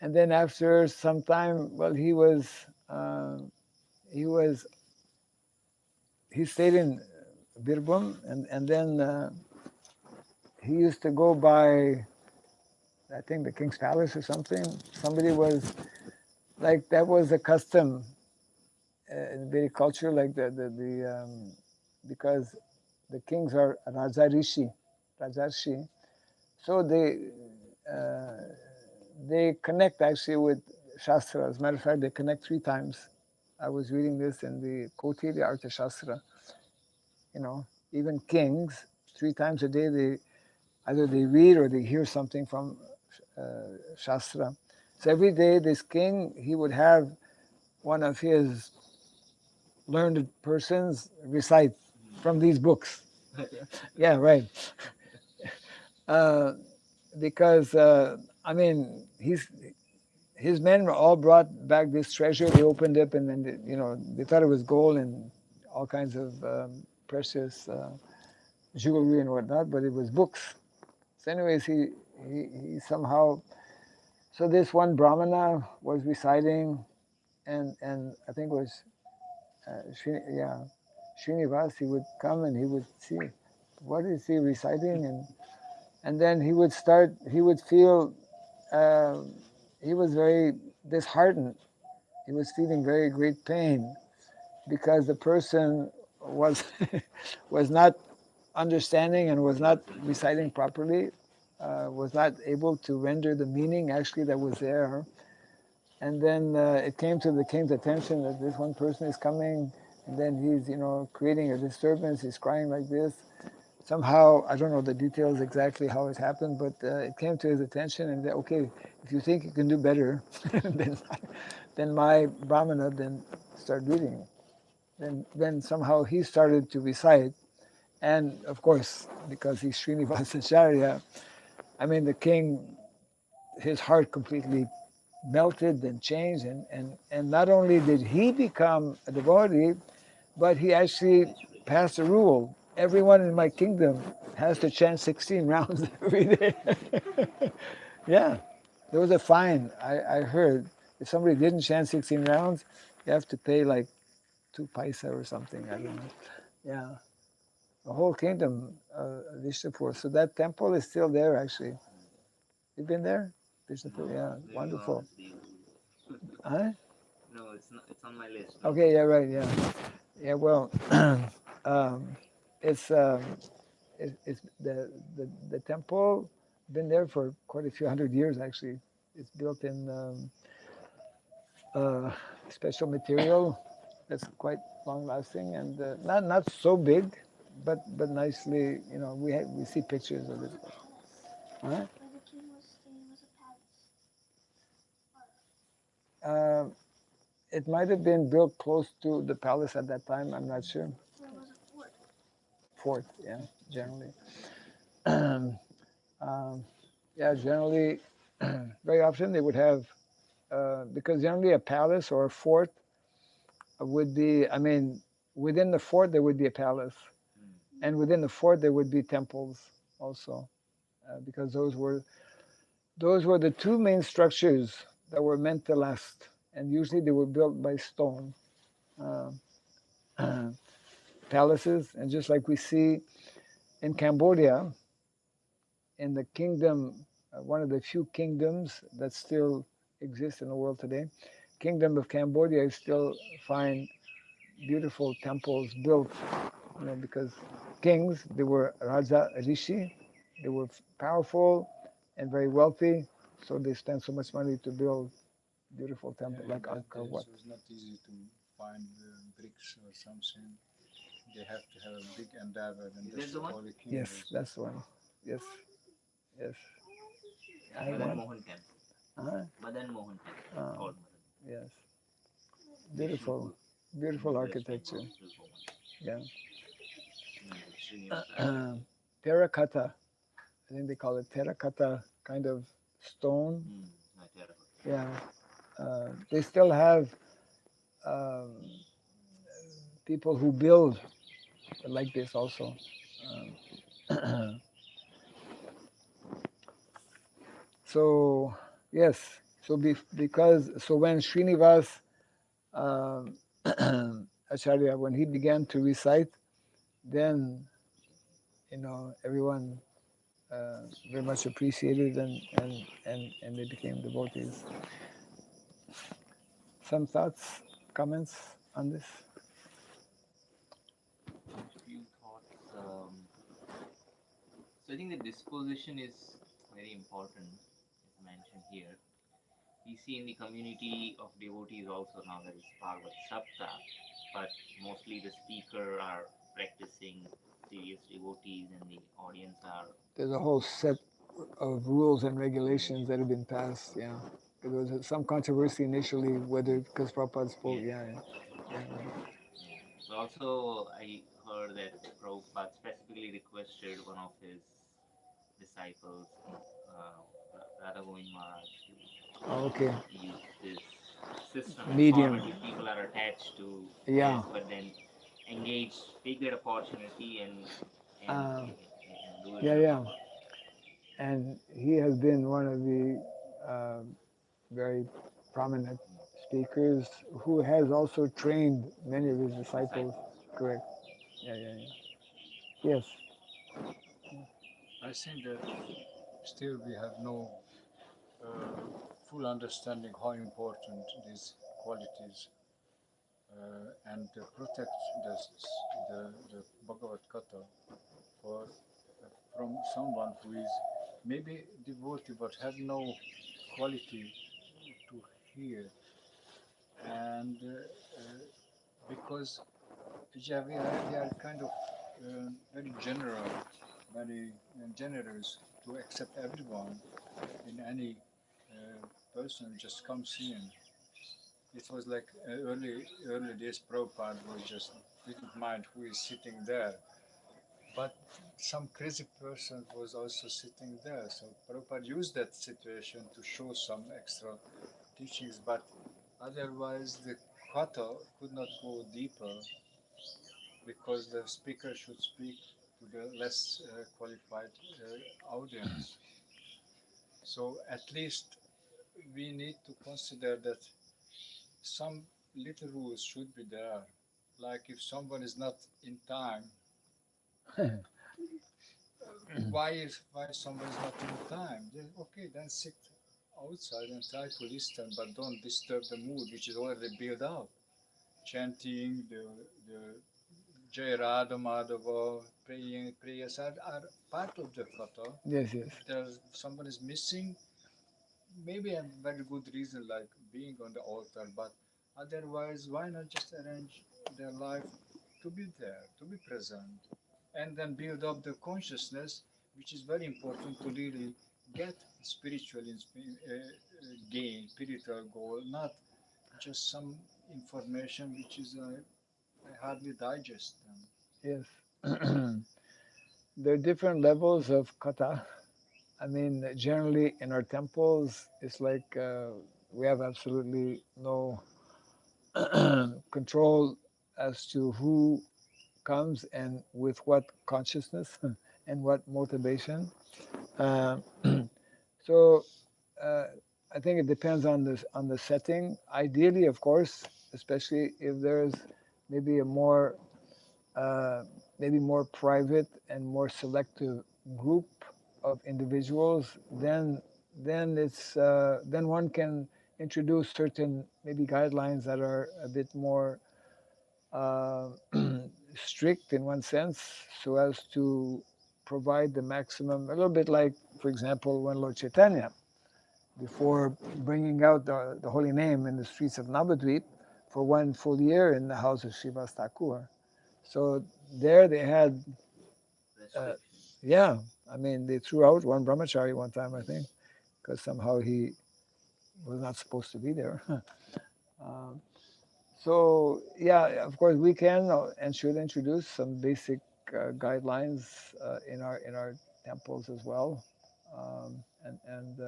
And then after some time, well, he stayed in Birbhum, and then he used to go by, I think, the king's palace or something. Somebody was like, that was a custom in Vedic culture, like because the kings are Raja Rishi, Rajarshi. So they connect actually with Shastra. As a matter of fact, they connect 3 times. I was reading this in the Koti, the Artha Shastra. You know, even kings, 3 times a day, they either they read or they hear something from Shastra. So every day, this king, he would have one of his learned persons recite from these books. Yeah, right. Uh, because I mean, his men were all brought back this treasure. They opened it, and then they thought it was gold and all kinds of precious jewelry and whatnot, but it was books. So, anyways, he somehow. So this one brahmana was reciting, and I think it was Srinivas. He would come and he would see what is he reciting, and then he would start. He would feel uh, he was very disheartened. He was feeling very great pain because the person was was not understanding and was not reciting properly, was not able to render the meaning actually that was there. And then it came to the king's attention that this one person is coming, and then he's creating a disturbance. He's crying like this. Somehow, I don't know the details exactly how it happened, but it came to his attention, and okay, if you think you can do better than my brahmana, then start reading. Then somehow he started to recite, and of course, because he's Srinivasacharya, I mean, the king, his heart completely melted and changed, and not only did he become a devotee, but he actually passed a rule. Everyone in my kingdom has to chant 16 rounds every day. Yeah, there was a fine. I heard if somebody didn't chant 16 rounds, you have to pay like 2 paisa or something. I don't know. Yeah, the whole kingdom, Vishnupur. So that temple is still there actually. You've been there? Vishnupur, yeah, Maybe wonderful. once we will. Huh? No, it's not. It's on my list. No. Okay, yeah, right, yeah. Yeah, well, um, it's it's the temple been there for quite a few hundred years actually. It's built in special material that's quite long lasting and not so big, but nicely. We see pictures of it. Huh? Where the king was staying was a palace. It might have been built close to the palace at that time. I'm not sure. So it was a fort. Fort, yeah, generally. um, yeah, generally, very often they would have because generally a palace or a fort would be. I mean, within the fort there would be a palace, and within the fort there would be temples also, because those were the 2 main structures that were meant to last, and usually they were built by stone. Uh, Palaces, and just like we see in Cambodia, in the kingdom, one of the few kingdoms that still exist in the world today, Kingdom of Cambodia, you still find beautiful temples built, because kings, they were Raja Rishi, they were powerful and very wealthy, so they spent so much money to build beautiful temples like Angkor Wat. So it's not easy to find bricks or something. They have to have a big endeavor, and Is that's that the what one? all the king Yes, is. that's the one. Yes, yes. I Madan want. Mohan Temple. Uh-huh. Madan Mohan Temple. Uh, Called Madan. yes, beautiful, beautiful architecture. Yeah. Terracotta. I think they call it terracotta kind of stone. Yeah. They still have people who build like this also. So yes. So when Srinivas Acharya, when he began to recite, then everyone very much appreciated, and they became devotees. Some thoughts, comments on this? Few thoughts. So I think the disposition is very important, is mentioned here. We see in the community of devotees also now there is Bhagavat Sapta, but mostly the speaker are practicing serious devotees and the audience are There's a whole set of rules and regulations that have been passed. Yeah, there was some controversy initially whether because Prabhupada spoke. yes. Yeah, yeah, Yeah. So also I heard that Prabhupada specifically requested one of his disciples, Radha Govind Maharaj, to Oh, okay. use this system and Medium. format which people are attached to Yeah. this, but then engage, take that opportunity Uh, and do it yeah, in a yeah. proper. And he has been one of the very prominent speakers who has also trained many of his disciples. Correct. Yeah, yeah, yeah. Yes. I think that still we have no full understanding how important these qualities and protect the Bhagavad Gita for from someone who is maybe devotee but have no quality to hear, and because yeah, we are kind of very general, very generous to accept everyone in any person just comes in. It was like early days. Prabhupada was just didn't mind who is sitting there, but some crazy person was also sitting there. So Prabhupada used that situation to show some extra teachings, but otherwise the kata could not go deeper because the speaker should speak to the less qualified audience. So at least we need to consider that some little rules should be there. Like if someone is not in time, why someone is not in time? Then, okay, then sit outside and try to listen, but don't disturb the mood which is already built up. Chanting the Jai Radha Madhava, praying prayers are part of the kata. Yes, yes. If there's someone is missing, maybe a very good reason like being on the altar, but otherwise, why not just arrange their life to be there, to be present, and then build up the consciousness, which is very important to really get spiritual gain, spiritual goal, not just some information which is I hardly digest them. Yes. There are different levels of kata. I mean, generally in our temples, it's like we have absolutely no control as to who comes and with what consciousness and what motivation. Uh, so uh, I think it depends on the setting. Ideally, of course, especially if there's maybe a more maybe more private and more selective group of individuals, then it's then one can introduce certain maybe guidelines that are a bit more uh, strict in one sense, so as to provide the maximum. A little bit like, for example, when Lord Chaitanya, before bringing out the holy name in the streets of Navadvip for one full year in the house of Srivas Thakur. So there they had, Restrictions. yeah, I mean, they threw out one brahmachari one time, I think, because somehow he was not supposed to be there. um, so, yeah, of course, we can and should introduce some basic guidelines in our temples as well, and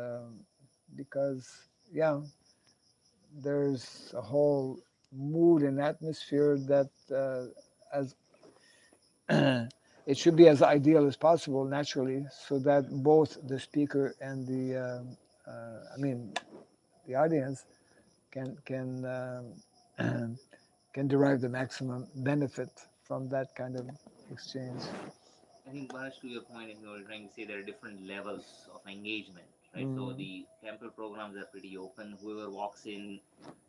because, yeah, there's a whole mood and atmosphere that as it should be as ideal as possible naturally, so that both the speaker and the I mean the audience can can derive the maximum benefit from that kind of exchange. I think, Bhash, to your point, you were trying to say there are different levels of engagement, right? So Mm, the temple programs are pretty open. Whoever walks in,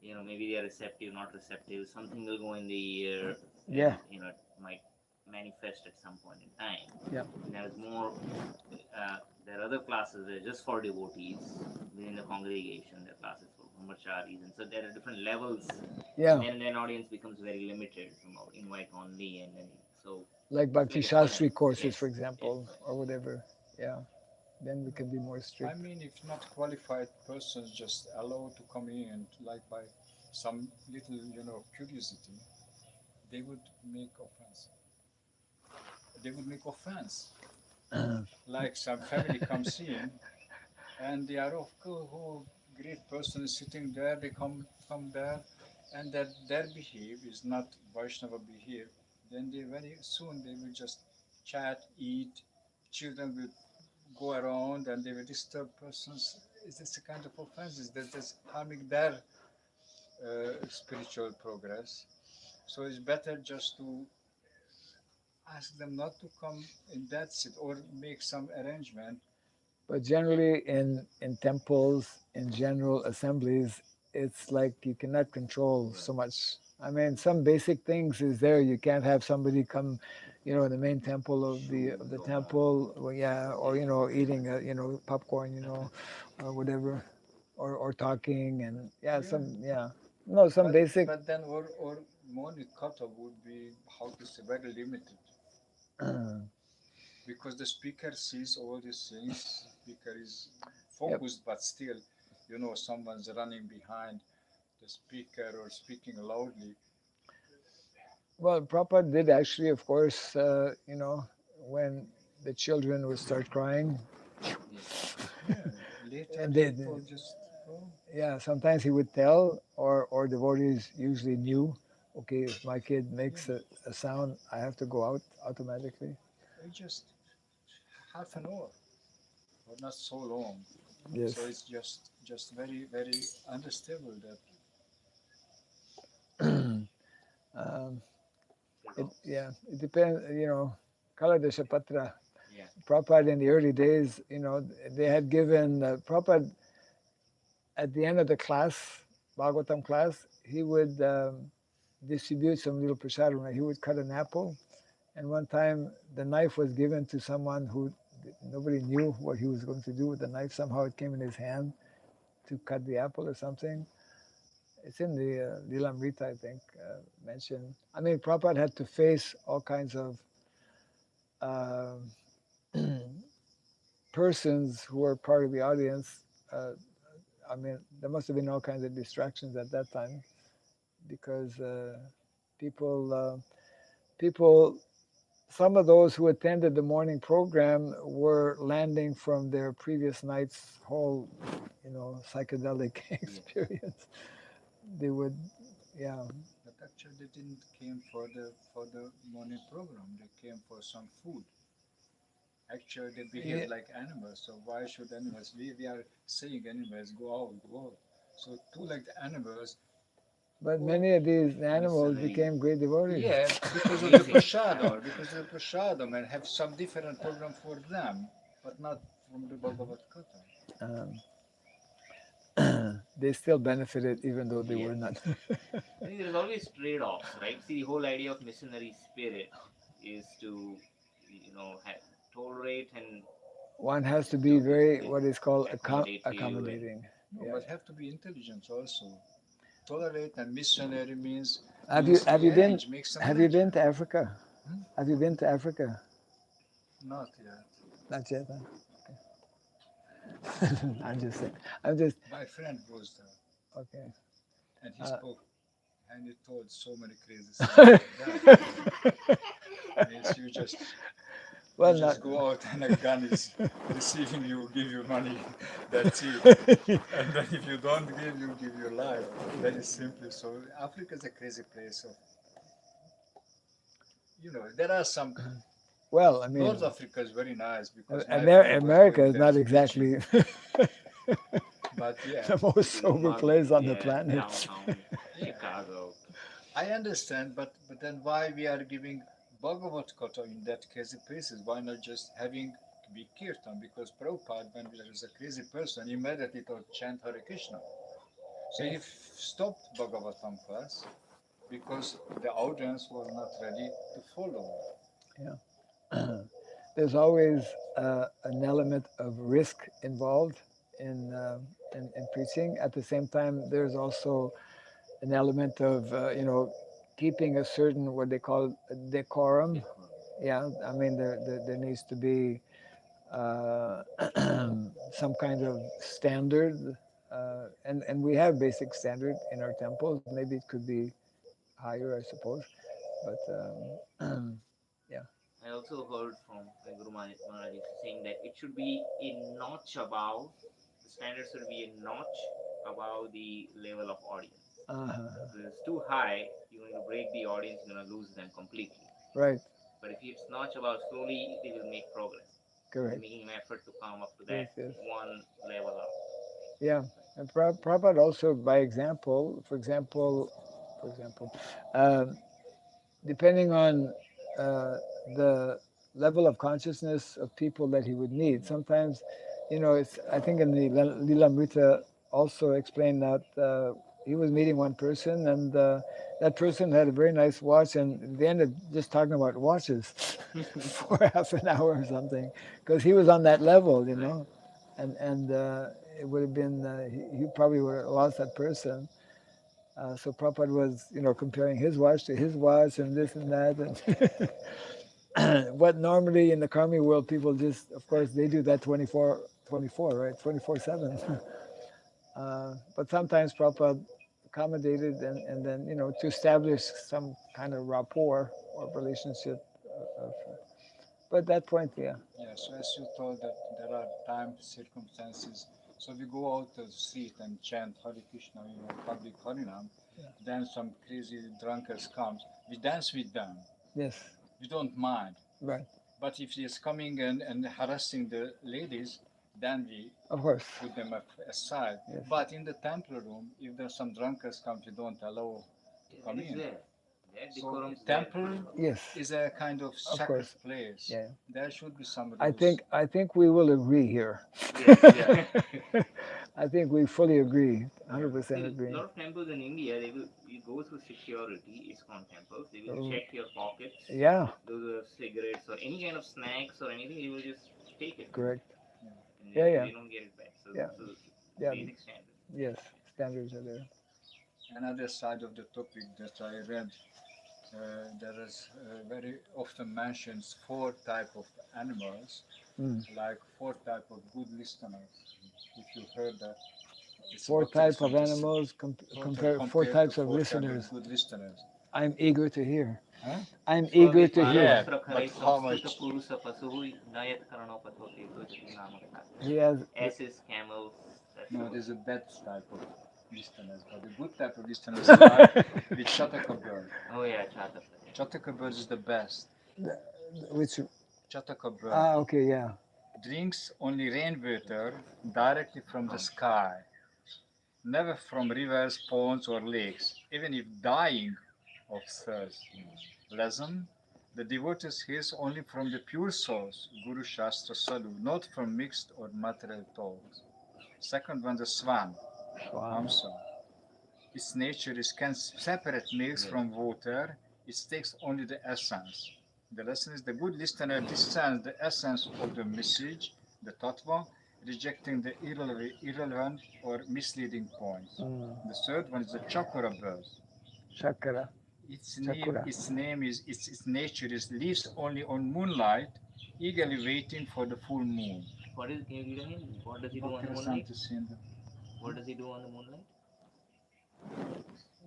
maybe they are receptive, not receptive. Something will go in the ear, yeah, and it might manifest at some point in time. yeah, And there is more There are other classes that are just for devotees within the congregation. There are classes for brahmacharis, and so there are different levels. Yeah, And then audience becomes very limited, invite only, and then so like it's Bhakti very difficult. Shastri courses, Yes, for yes, example, yes. or whatever. Yeah, then we can be more I strict. mean, if not qualified persons just allowed to come in, like by some little, curiosity, they would make offense. They would make offense. Like some family comes in, and they are, oh, great person is sitting there. They come there, and that their behave is not Vaishnava behave. Then they very soon they will just chat, eat. Children will go around and they will disturb persons. Is this a kind of offense? Is that just harming their spiritual progress? So it's better just to ask them not to come in that sit or make some arrangement. But generally, in temples, in general assemblies, it's like you cannot control so much. I mean, some basic things is there. You can't have somebody come, in the main temple of the temple, well, yeah, or eating popcorn, or whatever, or talking, and yeah, Yeah. some But basic. but then or morning cutoff would be, how to say, very limited, because the speaker sees all these things. Speaker is Yep. focused, but still, someone's running behind the speaker or speaking loudly. Well, Prabhupada did actually, of course, when the children would start crying, Yeah, later and people just go. yeah, sometimes he would tell, or devotees usually knew, okay, if my kid makes Yeah, a sound, I have to go out automatically. just half an hour or not so long. Yes. So it's just very very unstable that. um, Trade-offs. it depends, Kala Deshapatra. Yeah. Prabhupada in the early days, they had given Prabhupada at the end of the class, Bhagavatam class, he would distribute some little prasadam. He would cut an apple, and one time the knife was given to someone who nobody knew what he was going to do with the knife. Somehow it came in his hand to cut the apple or something. It's in the Lilamrita, I think, mentioned. I mean, Prabhupada had to face all kinds of uh, persons who were part of the audience. I mean, there must have been all kinds of distractions at that time because people, people, some of those who attended the morning program were landing from their previous night's whole, psychedelic experience. They would, yeah. But actually, they didn't came for the morning program. They came for some food. Actually, they behave Yeah, like animals. So why should animals? We are saying animals go out, go out. So two like the animals. but Or many of these animals Missionary. became great devotees. yeah, because of the Amazing. prasadam, because of the prasadam, and have some different program for them, but not from the Bhagavad Gita. They still benefited even though they Yes. were not. I think there is always trade-offs, right? See, the whole idea of missionary spirit is to, tolerate and One has to be serve very, people, what is called accommodate to you, and accommodating. No, Yeah. but have to be intelligent also. Tolerate and missionary means Have you have you been make some have you been arrangement. to Africa? Hmm? Have you been to Africa? Not yet. Not yet. Huh? I'm just saying. I'm just My friend goes there, okay. and he Uh, spoke, and he told so many crazy things. That means you well, not. just go out and a gun is receiving you, give you money. That's it. And then if you don't give, you give your life. Very simply. So Africa is a crazy place. Of there are some. Well, I mean, North Africa is very nice because my friend was America going is there not preaching. exactly But yeah, the most typical sober market, place on the yeah, planet. downtown yeah, Chicago. I understand. But then why we are giving Bhagavad Gita in that crazy places? Why not just having be kirtan? Because Prabhupada, when there is a crazy person, immediately thought chant Hare Krishna. So he stopped Bhagavatam class because the audience was not ready to follow. Yeah. there's always an element of risk involved in, in preaching. At the same time, there's also an element of keeping a certain what they call decorum. Yeah, I mean there needs to be uh, some kind of standard, and we have basic standard in our temples. Maybe it could be higher, I suppose, but yeah. I also heard from Guru Maharaj saying that it should be a notch above, the standard should be a notch above the level of audience. Uh-huh. If it's too high, you're going to break the audience, you're going to lose them completely. Right. But if it's notch above, slowly they will make progress. They're Correct. making an effort to come up to Yes. that Yes. one level up. Yeah. And Prabhupada also, by example, for example, um, depending on uh, the level of consciousness of people that he would need. Sometimes, it's, I think in the Lilamrita also explained that he was meeting one person, and that person had a very nice watch, and they ended up just talking about watches for half an hour or something, because he was on that level, and it would have been, he probably would have lost that person. So Prabhupada was, comparing his watch to his watch and this and that. And what normally in the Karmi world, people just, of course, they do that 24, right? 24/7. But sometimes Prabhupada accommodated and then, to establish some kind of rapport or relationship. But at that point, yeah. Yeah, so as you told that there are time circumstances, so we go out to the street and chant Hare Krishna, public Harinam, Yeah. then some crazy drunkards comes, we dance with them, Yes, we don't mind. right. But if he is coming and harassing the ladies, then we Of course. put them aside. Yes. But in the temple room, if there's some drunkards come, we don't allow to come That is in. there. That So decorum's there. temple Yes. is a kind of sacred course. place. Yeah. There should be some rules. I think we will agree here. Yes, yeah. I think we fully agree, 100% See, agree. a lot of temples in India, you go through security, ISKCON temples, they will Oh. check your pockets, Yeah, those are cigarettes or any kind of snacks or anything, they will just take it. correct. And Yeah. they don't get it back. So, Yeah. so Yeah. basic standard. Yes, standards are there. Another side of the topic that I read, there is very often mentions four type of animals, like four type of good listeners. If you heard that, it's Four about types of listen. animals, Total compare four compared types to of four type listeners. good listeners. I'm eager to hear. Huh? I'm eager to Yeah, hear. but how much? He has, Asses, camels, that's No, all. there's a bad type of listeners, but the good type of listeners are the Chataka bird. Oh yeah, Chataka. Chataka bird is the best. which, Chataka bird okay, yeah. drinks only rainwater directly from the sky, never from rivers, ponds, or lakes, even if dying of thirst. Lesson: the devotees hears only from the pure source, Guru Shastra Sadhu, not from mixed or material talks. Second one, the swan, Wow. Hamsa. Its nature is can separate milk from water. It takes only the essence. The lesson is the good listener discerns the essence of the message, the tattva, rejecting the irrelevant or misleading points. The third one is the chakra bird. Chakra. Chakura. Its nature is lives only on moonlight, eagerly waiting for the full moon. What is, can you read again? What does he do on the Bhakti moonlight? Rasanta Sindhu. What does he do on the moonlight?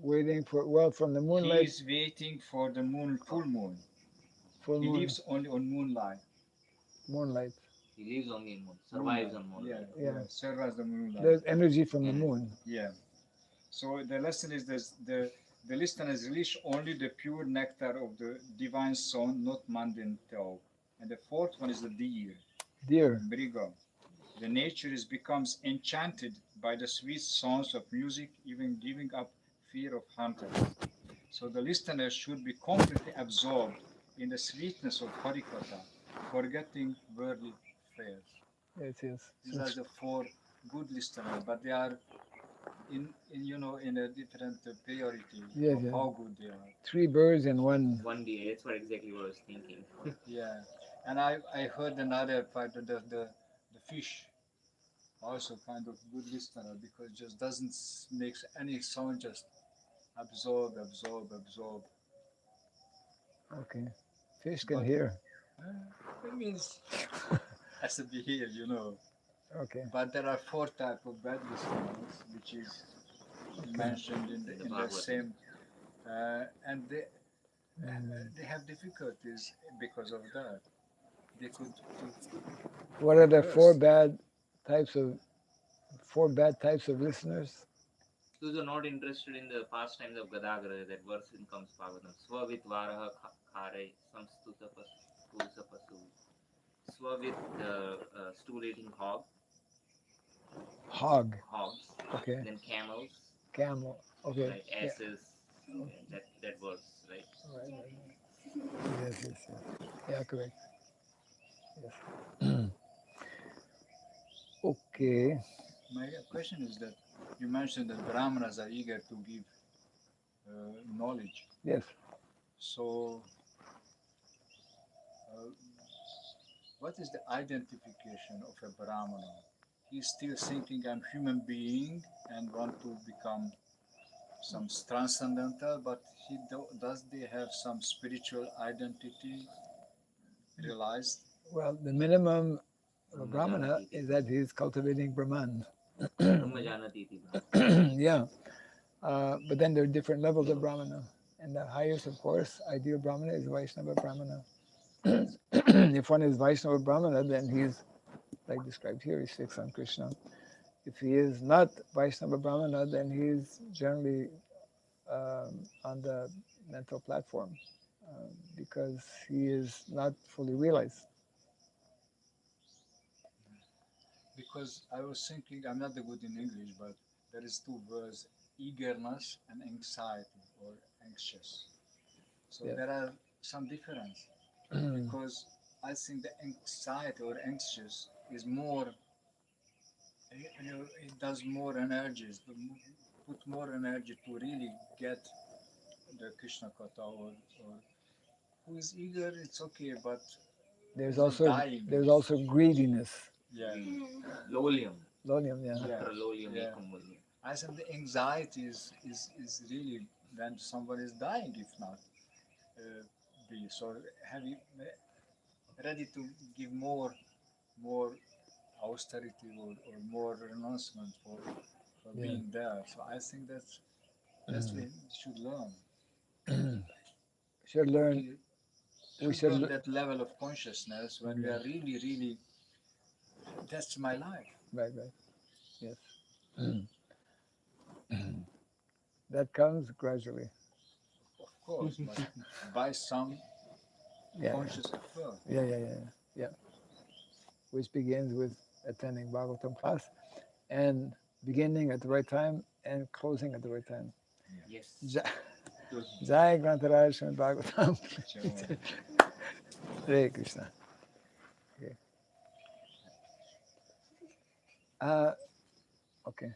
Waiting for, well, from the He moonlight, is waiting for the full moon. full He moon, lives only on moonlight. moonlight. He lives on the moon, survives on moonlight. Yeah. Survives the moonlight. There's energy from the moon. Yeah. So the lesson is this: the listeners release only the pure nectar of the divine song, not mundane talk. And the fourth one is the deer, Dear. Brigo. The nature is becomes enchanted by the sweet sounds of music, even giving up fear of hunters. So the listener should be completely absorbed in the sweetness of Harikatha, forgetting worldly affairs. Yes. These are the four good listeners, but they are in a different priority Yes, of yeah. how good they are. Three birds and one. One day, that's what exactly what I was thinking. Yeah. And I heard another part that the fish also kind of good listener because just doesn't makes any sound, just absorb, absorb, absorb. Okay. Fish can But hear. it means has to be here, you know. Okay. But there are four type of bad listeners, which is mentioned in The the Bhagavatam. same, and Mm. they have difficulties because of that. They could What are the four burst. bad types of listeners? Those who are not interested in the pastimes of Gadagara, that verse in comes Bhagavatam. Swavit varaha khare samstuta purusa pasu. Swavit, stool eating Hog. hogs. Okay. Then camels, Camel. Okay. right? Yeah. Asses, that verse, right? Right, right, right. Yes, yes, yes. Yeah, correct. Yes. Okay. My question is that you mentioned that Brahmanas are eager to give knowledge. Yes. So, uh, what is the identification of a Brahmana? He's still thinking I'm human being and want to become some transcendental, but does they have some spiritual identity realized? Well, the minimum of a Brahma Brahmana janati iti is that he's cultivating Brahman. Brahma janati iti Brahma. Yeah. But then there are different levels of Brahmana. And the highest, of course, ideal Brahmana is Vaishnava Brahmana. If one is Vaishnava Brahmana, then he's, like described here, he's fixed on Krishna. If he is not Vaishnava Brahmana, then he's generally on the mental platform because he is not fully realized. Because I was thinking, I'm not good in English, but there is two words, eagerness and anxiety or anxious. So Yes. there are some difference because I think the anxiety or anxious is more, it does more energies, put more energy to really get the Krishna Kata or who is eager, it's okay, but There's it's just also dying. greediness. Yeah, Lolium. Lolium, yeah. yeah, Tatra lolium yeah. ekam mulyam. I think the anxiety is really when someone is dying, if not be. So have you ready to give more austerity or more renouncement for Yeah. being there. So I think that's we should learn. Should learn. Okay, We should should. learn that level of consciousness when we are really. That's my life. Right, right. Yes. That comes gradually. Of course, but by some Yeah. conscious effort. Yeah. Which begins with attending Bhagavatam class and beginning at the right time and closing at the right time. Yes. Jai Grantaraj Srimad Bhagavatam. So, Hare Krishna. Okay. Okay.